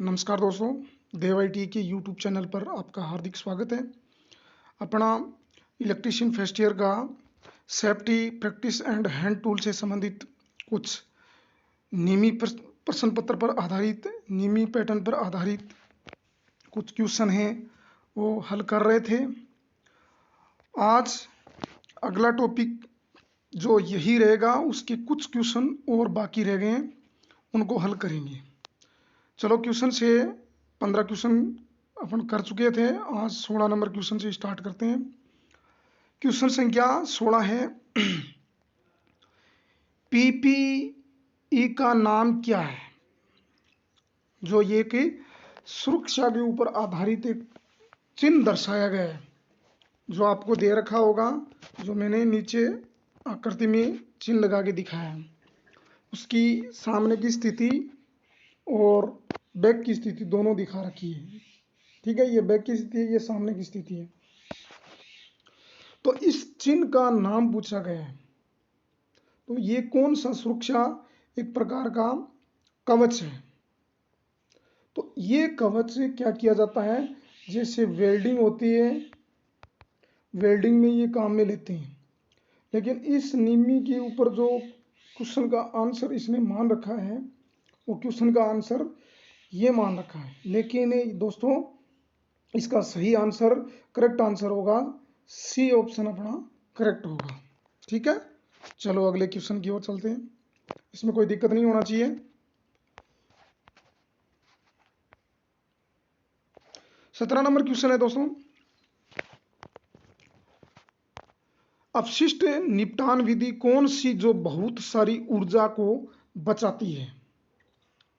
नमस्कार दोस्तों, देव IT के यूट्यूब चैनल पर आपका हार्दिक स्वागत है। अपना इलेक्ट्रीशियन फर्स्ट ईयर का safety practice and hand tool से संबंधित कुछ नियमी प्रश्न पत्र पर आधारित नियमी पैटर्न पर आधारित कुछ क्वेश्चन हैं वो हल कर रहे थे। आज अगला टॉपिक जो यही रहेगा, उसके कुछ क्वेश्चन और बाकी रह गए हैं, उनको हल करेंगे। चलो, क्वेश्चन से 15 क्वेश्चन अपन कर चुके थे। आज 16 नंबर क्वेश्चन से स्टार्ट करते हैं। क्वेश्चन संख्या 16 है, PPE का नाम क्या है? जो ये कि सुरक्षा के ऊपर आधारित एक चिन्ह दर्शाया गया है, जो आपको दे रखा होगा, जो मैंने नीचे आकृति में चिन्ह लगा के दिखाया है। उसकी सामने की स्थिति और बैक की स्थिति दोनों दिखा रखी है। ठीक है, ये बैक की स्थिति है, ये सामने की स्थिति है। तो इस चिन्ह का नाम पूछा गया है। तो ये कौन सा सुरक्षा एक प्रकार का कवच है। तो ये कवच से क्या किया जाता है, जैसे वेल्डिंग होती है, वेल्डिंग में ये काम में लेते हैं। लेकिन इस निमी के ऊपर जो क्वेश्चन का आंसर इसने मान रखा है, वो क्वेश्चन का आंसर ये मान रखा है। लेकिन दोस्तों, इसका सही आंसर, करेक्ट आंसर होगा सी ऑप्शन अपना करेक्ट होगा। ठीक है, चलो अगले क्वेश्चन की ओर चलते हैं। इसमें कोई दिक्कत नहीं होना चाहिए। 17 नंबर क्वेश्चन है दोस्तों, अपशिष्ट निपटान विधि कौन सी जो बहुत सारी ऊर्जा को बचाती है?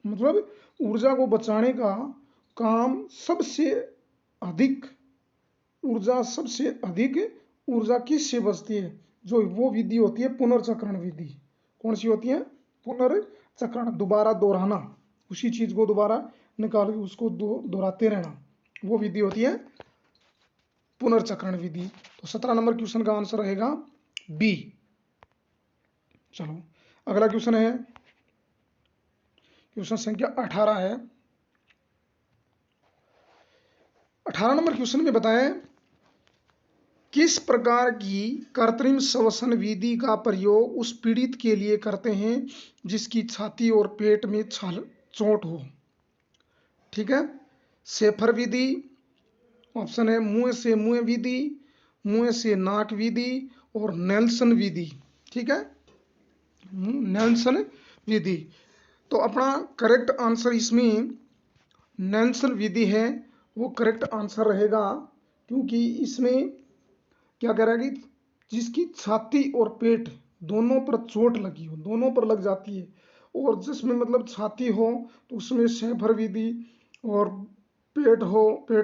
मतलब ऊर्जा को बचाने का काम सबसे अधिक ऊर्जा किससे बचती है? जो वो विधि होती है पुनर्चक्रण विधि। कौन सी होती है? पुनर्चक्रण, दोबारा दोहराना, उसी चीज को दोबारा निकाल के उसको दोहराते रहना, वो विधि होती है पुनर्चक्रण विधि। तो 17 नंबर क्वेश्चन का आंसर रहेगा बी। चलो अगला क्वेश्चन है, क्वेश्चन संख्या 18 है। 18 नंबर क्वेश्चन में बताएं, किस प्रकार की कृत्रिम श्वसन विधि का प्रयोग उस पीड़ित के लिए करते हैं जिसकी छाती और पेट में चोट हो? ठीक है, शेफर विधि, ऑप्शन है मुंह से मुंह विधि, मुंह से नाक विधि और नेल्सन विधि। ठीक है, नेल्सन विधि। तो अपना करेक्ट आंसर इसमें नेल्सन विधि है, वो करेक्ट आंसर रहेगा। क्योंकि इसमें क्या कह रहा है कि जिसकी छाती और पेट दोनों पर चोट लगी हो, दोनों पर लग जाती है, और जिसमें मतलब छाती हो तो उसमें शेफर विधि, और पेट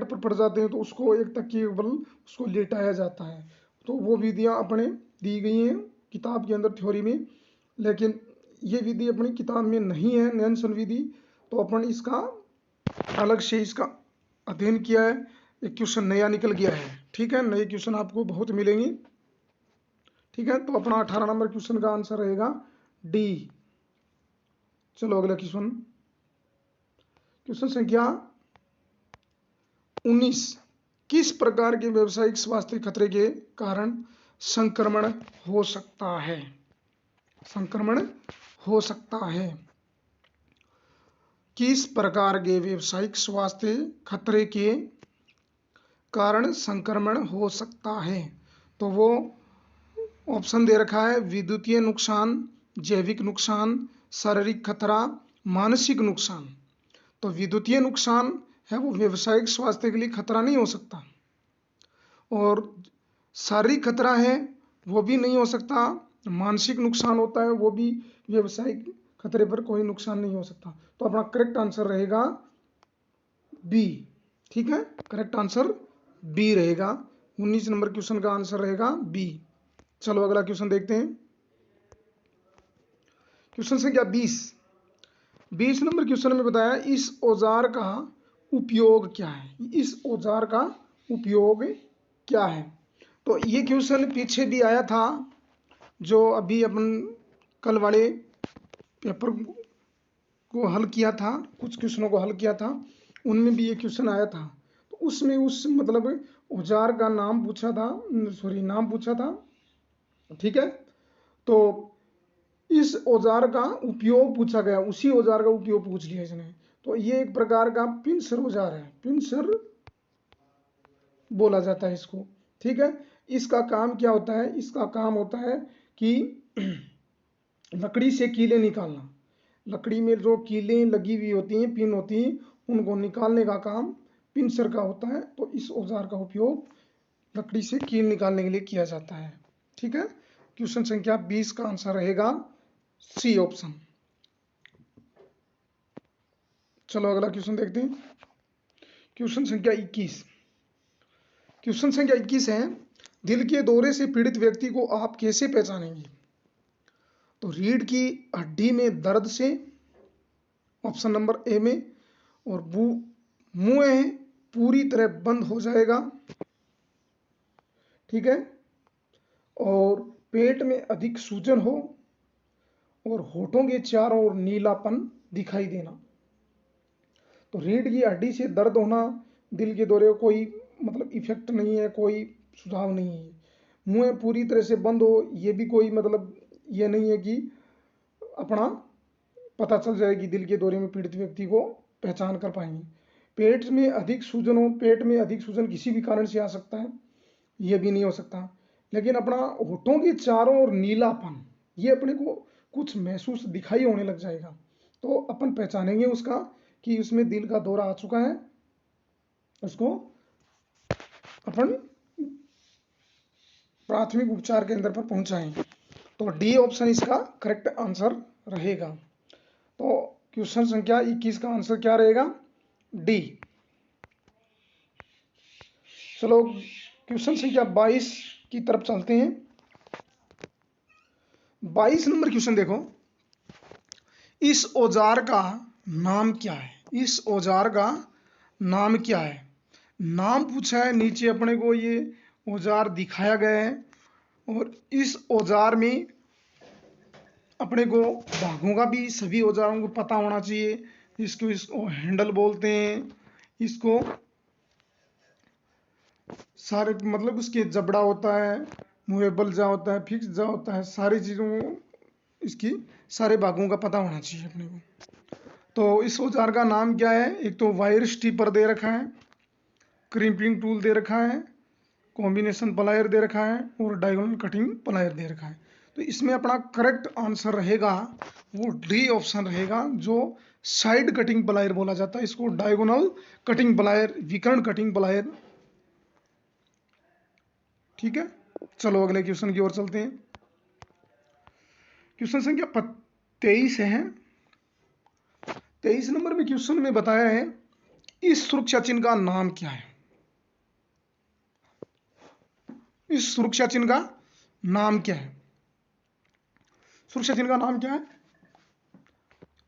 पर पड़ जाते हैं तो उसको एक तकिए बल उसको लेटाया जाता है। तो वो विधियां अपने दी गई हैं किताब के अंदर थ्योरी में, लेकिन ये विधि अपनी किताब में नहीं है, नेल्सन विधि। तो अपन इसका अलग से इसका अध्ययन किया है, एक क्वेश्चन नया निकल गया है। ठीक है, नए क्वेश्चन आपको बहुत मिलेंगे। ठीक है, तो अपना 18 नंबर क्वेश्चन का आंसर रहेगा डी। चलो अगला क्वेश्चन, क्वेश्चन संख्या 19, किस प्रकार के व्यावसायिक स्वास्थ्य खतरे के कारण संक्रमण हो सकता है? संक्रमण हो सकता है, किस प्रकार के व्यावसायिक स्वास्थ्य खतरे के कारण संक्रमण हो सकता है? तो वो ऑप्शन दे रखा है, विद्युतीय नुकसान, जैविक नुकसान, शारीरिक खतरा, मानसिक नुकसान। तो विद्युतीय नुकसान है वो व्यावसायिक स्वास्थ्य के लिए खतरा नहीं हो सकता, और शारीरिक खतरा है वो भी नहीं हो सकता, मानसिक नुकसान होता है वो भी व्यावसायिक खतरे पर कोई नुकसान नहीं हो सकता। तो अपना करेक्ट आंसर रहेगा बी। ठीक है, करेक्ट आंसर बी रहेगा। 19 नंबर क्वेश्चन का आंसर रहेगा बी। चलो अगला क्वेश्चन देखते हैं, क्वेश्चन संख्या 20 नंबर क्वेश्चन में बताया, इस औजार का उपयोग क्या है? इस औजार का उपयोग क्या है? तो ये क्वेश्चन पीछे भी आया था, जो अभी अपन कल वाले पेपर को हल किया था, कुछ क्वेश्चनों को हल किया था, उनमें भी ये क्वेश्चन आया था। तो उसमें उस मतलब औजार का नाम पूछा था, नाम पूछा था, ठीक है। तो इस औजार का उपयोग पूछा गया, उसी औजार का उपयोग पूछ लिया इसने। तो ये एक प्रकार का पिंसर औजार है, पिंसर बोला जाता है इसको, ठीक है। इसका काम क्या होता है, इसका काम होता है कि लकड़ी से कीलें निकालना, लकड़ी में जो कीलें लगी हुई होती हैं, पिन होती हैं, उनको निकालने का काम पिंसर का होता है। तो इस औजार का उपयोग लकड़ी से कील निकालने के लिए किया जाता है, ठीक है। क्वेश्चन संख्या 20 का आंसर रहेगा सी ऑप्शन। चलो अगला क्वेश्चन देखते हैं। क्वेश्चन संख्या 21, क्वेश्चन संख्या 21 है, दिल के दौरे से पीड़ित व्यक्ति को आप कैसे पहचानेंगे? तो रीढ़ की हड्डी में दर्द से, ऑप्शन नंबर ए में, और मुंह पूरी तरह बंद हो जाएगा, ठीक है, और पेट में अधिक सूजन हो, और होठों के चारों ओर नीलापन दिखाई देना। तो रीढ़ की हड्डी से दर्द होना, दिल के दौरे कोई मतलब इफेक्ट नहीं है, कोई सुझाव नहीं है। मुंह पूरी तरह से बंद हो, ये भी कोई मतलब ये नहीं है कि अपना पता चल जाएगी, दिल के दौरे में पीड़ित व्यक्ति को पहचान कर पाएंगे। पेट में अधिक सूजन हो, पेट में अधिक सूजन किसी भी कारण से आ सकता है, ये भी नहीं हो सकता। लेकिन अपना होठों के चारों ओर नीलापन, ये अपने को कुछ महसूस दिखाई होने लग जाएगा, तो अपन पहचानेंगे उसका कि उसमें दिल का दौरा आ चुका है, उसको अपन प्राथमिक उपचार केंद्र पर पहुंचाएंगे। तो डी ऑप्शन इसका करेक्ट आंसर रहेगा। तो क्वेश्चन संख्या 21 का आंसर क्या रहेगा? डी। चलो क्वेश्चन संख्या 22 की तरफ चलते हैं। 22 नंबर क्वेश्चन देखो, इस औजार का नाम क्या है? इस औजार का नाम क्या है? नाम पूछा है, नीचे अपने को ये औजार दिखाया गया है, और इस औजार में अपने को भागों का भी सभी औजारों को पता होना चाहिए। इसको हैंडल बोलते हैं, इसको सारे मतलब उसके जबड़ा होता है, मूवेबल जा होता है, फिक्स जा होता है, सारी चीज़ों इसकी सारे भागों का पता होना चाहिए अपने को। तो इस औजार का नाम क्या है? एक तो वायर स्टीपर दे रखा है, क्रीपिंग टूल दे रखा है, कॉम्बिनेशन प्लायर दे रखा है, और डायगोनल कटिंग प्लायर दे रखा है। तो इसमें अपना करेक्ट आंसर रहेगा वो डी ऑप्शन रहेगा, जो साइड कटिंग प्लायर बोला जाता है इसको, डायगोनल कटिंग प्लायर, विकर्ण कटिंग प्लायर, ठीक है। चलो अगले क्वेश्चन की ओर चलते हैं। क्वेश्चन संख्या 23 है। 23 नंबर में क्वेश्चन में बताया है, इस सुरक्षा चिन्ह का नाम क्या है? इस सुरक्षा चिन्ह का नाम क्या है? सुरक्षा चिन्ह का नाम क्या है?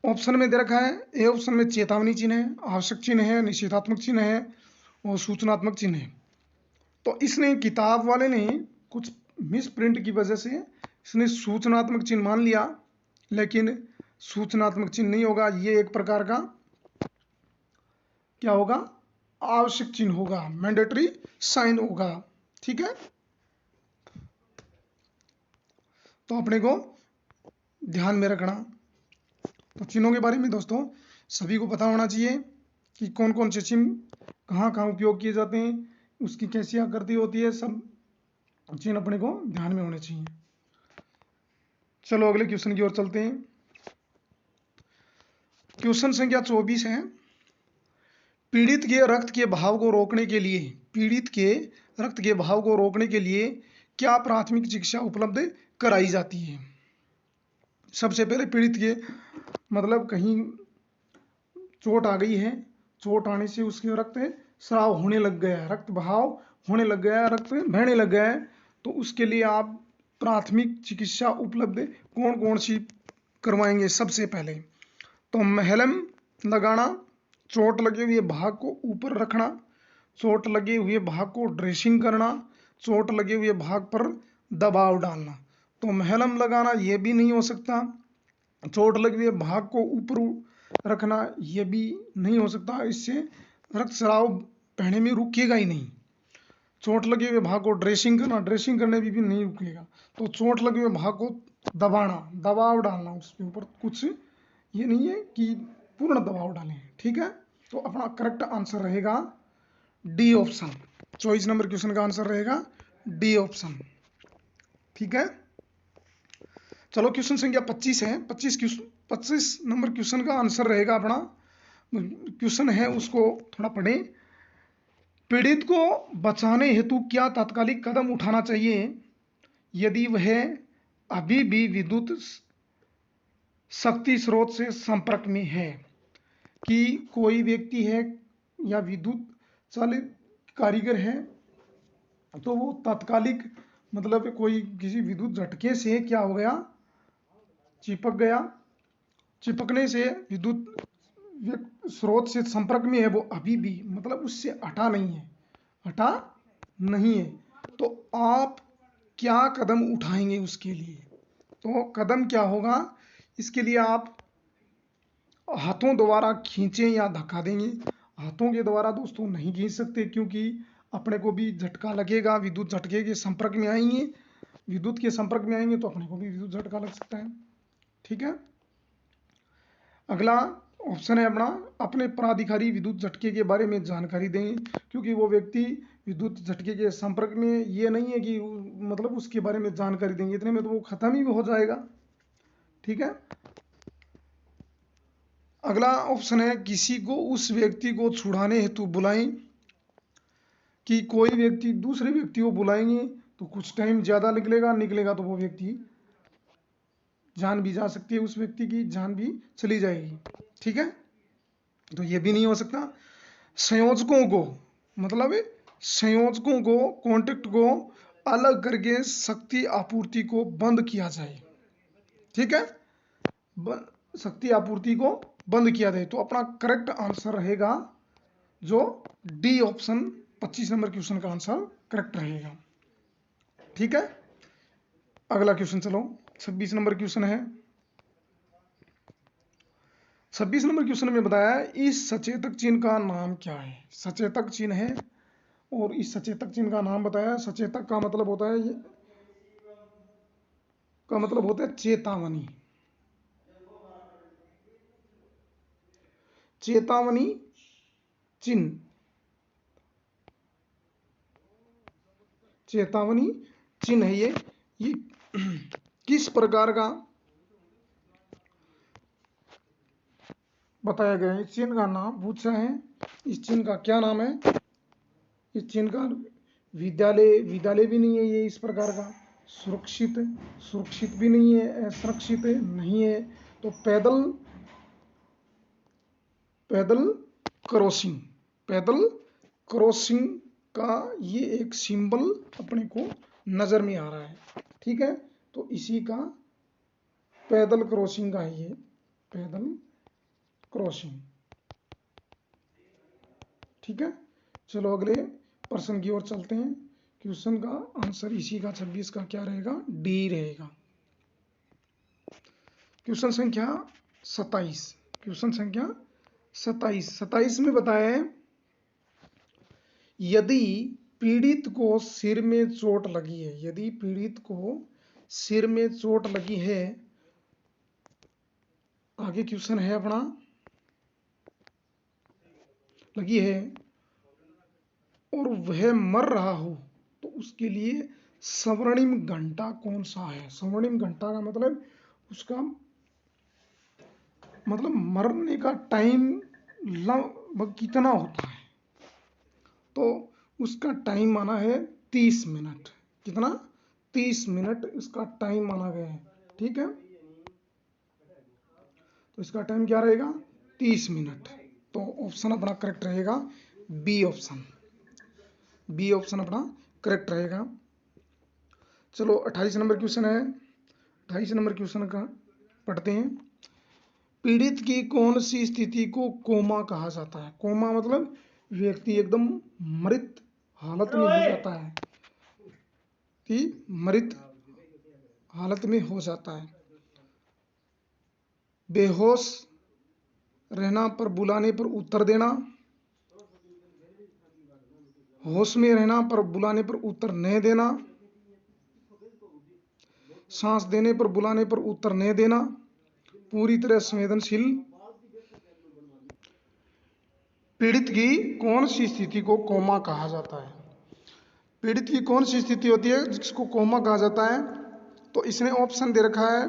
ऑप्शन में दे रखा है, ए ऑप्शन में चेतावनी चिन्ह है, आवश्यक चिन्ह है, निषेधात्मक चिन्ह है, और सूचनात्मक चिन्ह है। तो इसने किताब वाले ने कुछ मिस प्रिंट की वजह से इसने सूचनात्मक चिन्ह मान लिया, लेकिन सूचनात्मक चिन्ह नहीं होगा, ये एक प्रकार का क्या होगा? आवश्यक चिन्ह होगा, मैंडेटरी साइन होगा, ठीक है। तो अपने को ध्यान में रखना। तो चिन्हों के बारे में दोस्तों सभी को पता होना चाहिए कि कौन कौन से चिन्ह कहाँ कहाँ उपयोग किए जाते हैं, उसकी कैसी आकृति होती है, सब चिन्ह अपने को ध्यान में होने चाहिए। चलो अगले क्वेश्चन की ओर चलते हैं। क्वेश्चन संख्या 24 है, पीड़ित के रक्त के बहाव को रोकने के लिए, पीड़ित के रक्त के बहाव को रोकने के लिए क्या प्राथमिक चिकित्सा उपलब्ध कराई जाती है? सबसे पहले पीड़ित के मतलब कहीं चोट आ गई है, चोट आने से उसके रक्त स्राव होने लग गया है, रक्त बहाव होने लग गया है, रक्त बहने लग गया है, तो उसके लिए आप प्राथमिक चिकित्सा उपलब्ध कौन कौन सी करवाएंगे? सबसे पहले तो महलम लगाना, चोट लगे हुए भाग को ऊपर रखना, चोट लगे हुए भाग को ड्रेसिंग करना, चोट लगे हुए भाग पर दबाव डालना। तो महलम लगाना ये भी नहीं हो सकता, चोट लगे हुए भाग को ऊपर रखना ये भी नहीं हो सकता, इससे रक्तस्राव बहने में रुकेगा ही नहीं। चोट लगे हुए भाग को ड्रेसिंग करना, ड्रेसिंग करने भी नहीं रुकेगा। तो चोट लगे हुए भाग को दबाना, दबाव डालना उसके ऊपर, कुछ ये नहीं है कि पूर्ण दबाव डालें, ठीक है। तो अपना करेक्ट आंसर रहेगा डी ऑप्शन। 24 नंबर क्वेश्चन का आंसर रहेगा डी ऑप्शन, ठीक है। चलो क्वेश्चन संख्या 25 है। 25 नंबर क्वेश्चन का आंसर रहेगा अपना, क्वेश्चन है उसको थोड़ा पढ़ें। पीड़ित को बचाने हेतु क्या तात्कालिक कदम उठाना चाहिए यदि वह अभी भी विद्युत शक्ति स्रोत से संपर्क में है? कि कोई व्यक्ति है या विद्युत चालित कारीगर है, तो वो तात्कालिक मतलब कोई किसी विद्युत झटके से क्या हो गया, चिपक गया, चिपकने से विद्युत स्रोत से संपर्क में है, वो अभी भी मतलब उससे हटा नहीं है, हटा नहीं है, तो आप क्या कदम उठाएंगे उसके लिए? तो कदम क्या होगा, इसके लिए आप हाथों द्वारा खींचें या धक्का देंगे। हाथों के द्वारा दोस्तों नहीं खींच सकते, क्योंकि अपने को भी झटका लगेगा, विद्युत झटके के संपर्क में आएंगे, विद्युत के संपर्क में आएंगे तो अपने को भी विद्युत झटका लग सकता है, ठीक है। अगला ऑप्शन है अपना, अपने प्राधिकारी विद्युत झटके के बारे में जानकारी दें। क्योंकि वो व्यक्ति विद्युत झटके के संपर्क में, ये नहीं है कि मतलब उसके बारे में जानकारी देंगे, इतने में तो वो खत्म ही हो जाएगा, ठीक है। अगला ऑप्शन है, किसी को उस व्यक्ति को छुड़ाने हेतु बुलाएं। कि कोई व्यक्ति दूसरे व्यक्ति को बुलाएंगे तो कुछ टाइम ज़्यादा निकलेगा तो वो व्यक्ति जान भी जा सकती है, उस व्यक्ति की जान भी चली जाएगी, ठीक है। तो ये भी नहीं हो सकता। संयोजकों को मतलब संयोजकों को कॉन्टेक्ट को अलग करके शक्ति आपूर्ति को बंद किया जाए, ठीक है, शक्ति आपूर्ति को बंद किया जाए। तो अपना करेक्ट आंसर रहेगा जो डी ऑप्शन, 25 नंबर क्वेश्चन का आंसर करेक्ट रहेगा, ठीक है। अगला क्वेश्चन चलो, 26 नंबर क्वेश्चन है। 26 नंबर क्वेश्चन में बताया है, इस सचेतक चिन्ह का नाम क्या है? सचेतक चिन्ह है और इस सचेतक चिन्ह का नाम बताया। सचेतक का मतलब होता है चेतावनी, चेतावनी चिन्ह, चेतावनी चिन्ह है ये किस प्रकार का बताया गया है? इस चिन्ह का नाम पूछा है, इस चिन्ह का क्या नाम है? इस चिन्ह का विद्यालय भी नहीं है ये इस प्रकार का, सुरक्षित भी नहीं है, असुरक्षित नहीं है, तो पैदल क्रॉसिंग का ये एक सिंबल अपने को नजर में आ रहा है, ठीक है। तो इसी का पैदल क्रॉसिंग का है ये, पैदल क्रॉसिंग, ठीक है। चलो अगले प्रश्न की ओर चलते हैं। क्वेश्चन का आंसर इसी का 26 का क्या रहेगा? डी रहेगा। क्वेश्चन संख्या 27, क्वेश्चन संख्या 27 में बताया है, यदि पीड़ित को सिर में चोट लगी है, यदि पीड़ित को सिर में चोट लगी है, आगे क्वेश्चन है अपना, लगी है और वह मर रहा हो, तो उसके लिए स्वर्णिम घंटा कौन सा है? स्वर्णिम घंटा का मतलब उसका मतलब मरने का टाइम लगभग कितना होता है? तो उसका टाइम माना है 30 मिनट। कितना? 30 मिनट इसका टाइम माना गया है, ठीक है। तो इसका टाइम क्या रहेगा? 30 मिनट। तो ऑप्शन अपना करेक्ट रहेगा बी ऑप्शन, बी ऑप्शन अपना करेक्ट रहेगा। चलो 28 नंबर क्वेश्चन है। 28 नंबर क्वेश्चन का पढ़ते हैं। पीड़ित की कौन सी स्थिति को कोमा कहा जाता है? कोमा मतलब व्यक्ति एकदम मृत हालत में हो जाता है, कि मृत हालत में हो जाता है, बेहोश रहना पर बुलाने पर उत्तर देना, होश में रहना पर बुलाने पर उत्तर नहीं देना, सांस देने पर बुलाने पर उत्तर नहीं देना, पूरी तरह संवेदनशील। पीड़ित की कौन सी स्थिति को कोमा कहा जाता है? पीड़ित की कौन सी स्थिति होती है जिसको कोमा कहा जाता है? तो इसने ऑप्शन दे रखा है,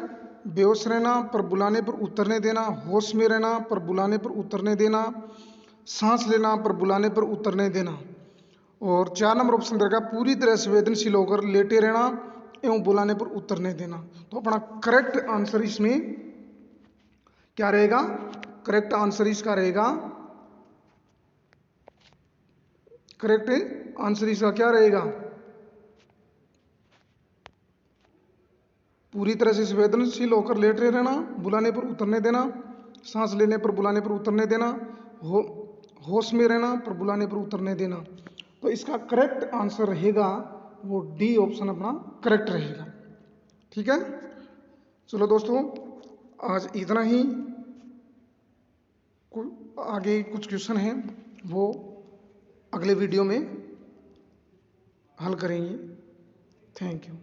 बेहोश रहना पर बुलाने पर उत्तर नहीं देना, होश में रहना पर बुलाने पर उत्तर नहीं देना, सांस लेना पर बुलाने पर उत्तर नहीं देना, और 4 नंबर ऑप्शन दे रखा है, पूरी तरह संवेदनशील होकर लेटे रहना एवं बुलाने पर उत्तर नहीं देना। तो अपना करेक्ट आंसर इसमें क्या रहेगा? करेक्ट आंसर इसका रहेगा, करेक्ट आंसर इसका क्या रहेगा? पूरी तरह से संवेदनशील होकर लेटे रहना, बुलाने पर उत्तर नहीं देना, सांस लेने पर बुलाने पर उत्तर नहीं देना, होश में रहना पर बुलाने पर उत्तर नहीं देना। तो इसका करेक्ट आंसर रहेगा वो डी ऑप्शन अपना करेक्ट रहेगा। ठीक है, चलो दोस्तों आज इतना ही। आगे कुछ क्वेश्चन हैं वो अगले वीडियो में हल करेंगे। Thank you.